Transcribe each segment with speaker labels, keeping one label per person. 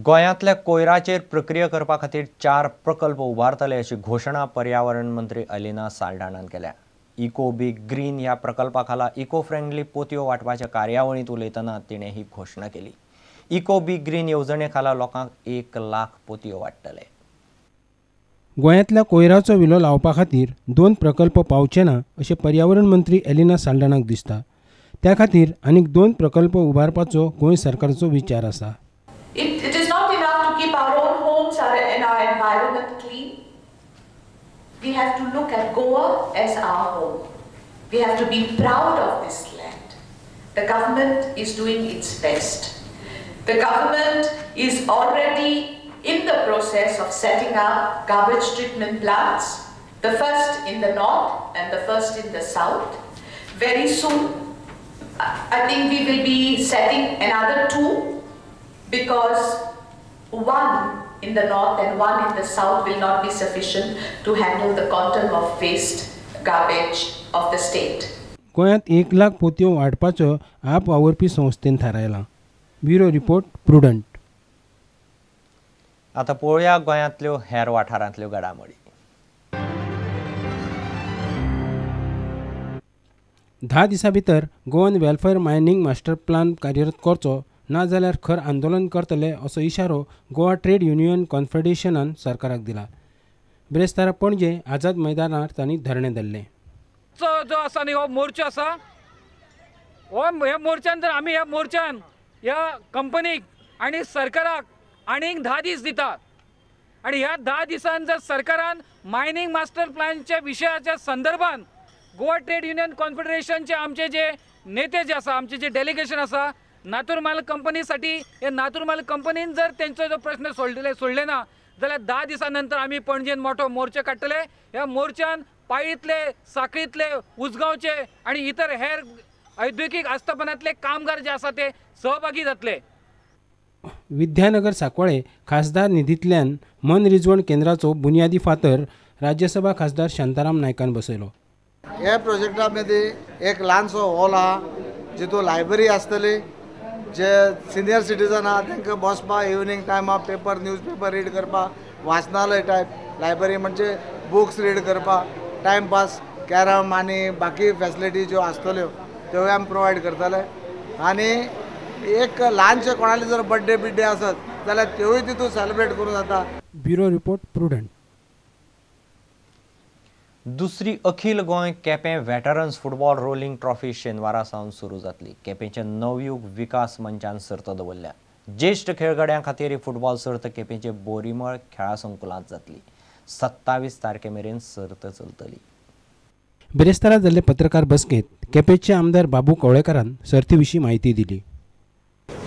Speaker 1: गोंयांतल्या कोयराचेर प्रक्रिया करपा खातीर 4 प्रकल्प उबारतले अशी घोशणा पर्यावरण मंत्री अलिना साल्ढाणान केल्या। इको बिग ग्रीन ह्या प्रकल्पा खाला इको फ्रेंडली पोतयो वांटपाच्या कार्यावळींत उलयतना तिणें ही घोशणा केली। इको बिग ग्रीन येवजणे खाला लोकांक 1 लाख पोतयो वांटतले।
Speaker 2: गोंयांतल्या कोयराचो विलो लावपा खातीर 2 प्रकल्प पावचे ना अशें पर्यावरण मंत्री अलिना साल्ढाणाक दिसता। त्या खातीर आनीक 2 प्रकल्प उबारपाचो गोंय सरकारचो विचार आसा।
Speaker 3: It is not enough to keep our own homes and our environment clean. We have to look at Goa as our home. We have to be proud of this land. The government is doing its best. The government is already in the process of setting up garbage treatment plants, the first in the north and the first in the south. Very soon, I think we will be setting another 2, because one in the north and one in the south will not be sufficient to handle the quantum of waste garbage of the state.
Speaker 2: गोंयांत 1 लाख पोतयो वांटपाचो आप वावरपी संस्थेन थारायला। Bureau report prudent.
Speaker 1: आता पळोवया गोंयांतल्यो हेर वाठारांतल्यो घडामोडी।
Speaker 2: 10 दिसां भितर Goan welfare mining master plan कार्यरत करचो ना जाल्यार खर आंदोलन करतले असो इशारो गोवा ट्रेड युनियन कॉन्फेडरेशनान सरकाराक दिला। बिरेस्तारा पणजे आझाद मैदानार तांणी धरणे धरले।
Speaker 4: जो आसा न्ही हो मोर्चो आसा, ह्या मोर्चान जर आमी ह्या मोर्चान ह्या कंपनीक आनी सरकाराक आनीक 10 दीस दितात आनी ह्या 10 दिसान जर सरकारान मायनिंग मास्टर प्लॅनच्या विशयाच्या संदर्भान गोवा ट्रेड युनियन कॉन्फेडरेशनचे आमचे जे नेते जे आसा, आमचे जे डेलिगेशन आसा नातूरमाल कंपनीसाठी, हे नातूरमाल कंपनीन जर त्यांचो जो प्रश्न सोडले ना जाल्यार 10 दिसां नंतर आमी पणजेन मोठो मोर्चा काडटले। ह्या मोर्चान पाळीतले, साखळीतले, उजगांवचे आणि इतर हेर औद्योगिक आस्थापनांतले कामगार जे आसा ते सहभागी जातले।
Speaker 2: विद्यानगर सांकवाळे खासदार निधींतल्यान मनरिजवण केंद्राचो बुनियादी फातर राज्यसभा खासदार शांताराम नायकान बसयलो।
Speaker 5: ह्या प्रोजेक्टा मध्ये एक ल्हानसो हॉल आहा, जितून लायब्ररी आसतली, जे सिनियर सिटीजन आहा तांकां बसपा इवनिंग टायमार पेपर न्यूजपेपर रीड करपा, वाचनालय टायप लायब्ररी म्हणजे बुक्स रीड करपा, टायमपास, कॅरम आनी बाकी फॅसिलिटी ज्यो आसतल्यो त्यो आमी प्रोवायड करतले। आनी एक ल्हानशे कोणाले जर बर्थडे आसत जाल्यार त्योय तितून सेलिब्रेट करूं जाता।
Speaker 2: Bureau report prudent.
Speaker 1: दुसरी अखिल Goa Quepem veterans football rolling trophy शेनवारा सावन सुरू जातली। केपेंच्या नवयुग विकास मंचान सर्त दवरल्या। ज्येष्ठ खेळगड्यां खातीर ही फुटबॉल सर्त केपेंचे बोरीमळ खेळा संकुलांत जातली। 27 तारखे मेरेन सर्त चलतली।
Speaker 2: बिरेस्तारा जाल्ले पत्रकार बसकेंत केपेंचे आमदार बाबू कवळेकारान सर्ती विशीं माहिती दिली।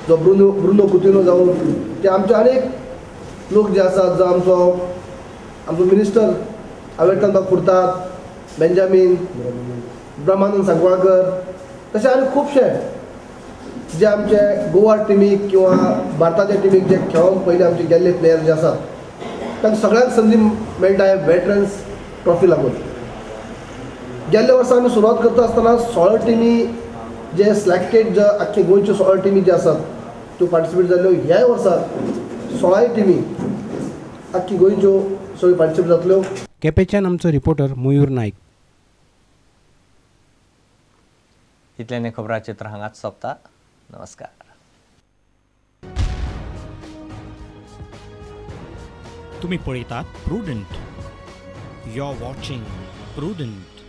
Speaker 6: जो ब्रुनो कुतिन्हो जावन ते आमचे अनेक लोक जे आसात, जो आमचो मिनिस्टर आवेटकांत पुरतात, बेंजामीन, ब्रह्मानंद सांकवाळकर, तशें आनी खुबशे जे आमचे गोवा टिमीक किंवा भारताच्या टिमीक जे खेळोंक पयलीं आमचे गेल्ले प्लेयर जे आसात तांकां सगळ्यांक संदी मेळटा हे वेटरन्स ट्रॉफी लागून। गेल्ल्या वर्सा आमी सुरवात करता आसतना 16 टिमी जे सिलेक्टेड जे आख्खे गोंयच्यो 16 टिमी जे आसात त्यो पार्टिसिपेट जाल्यो। ह्या वर्सा 16 टिमी आख्खी गोंयच्यो सगळ्यो पार्टिसिपेट जातल्यो।
Speaker 2: केपेंच्यान आमचो रिपोर्टर मयूर नायक।
Speaker 1: इतल्यान खबरां चित्र हांगाच सोंपता। नमस्कार।
Speaker 7: तुम्ही पळयतात Prudent. You are watching prudent.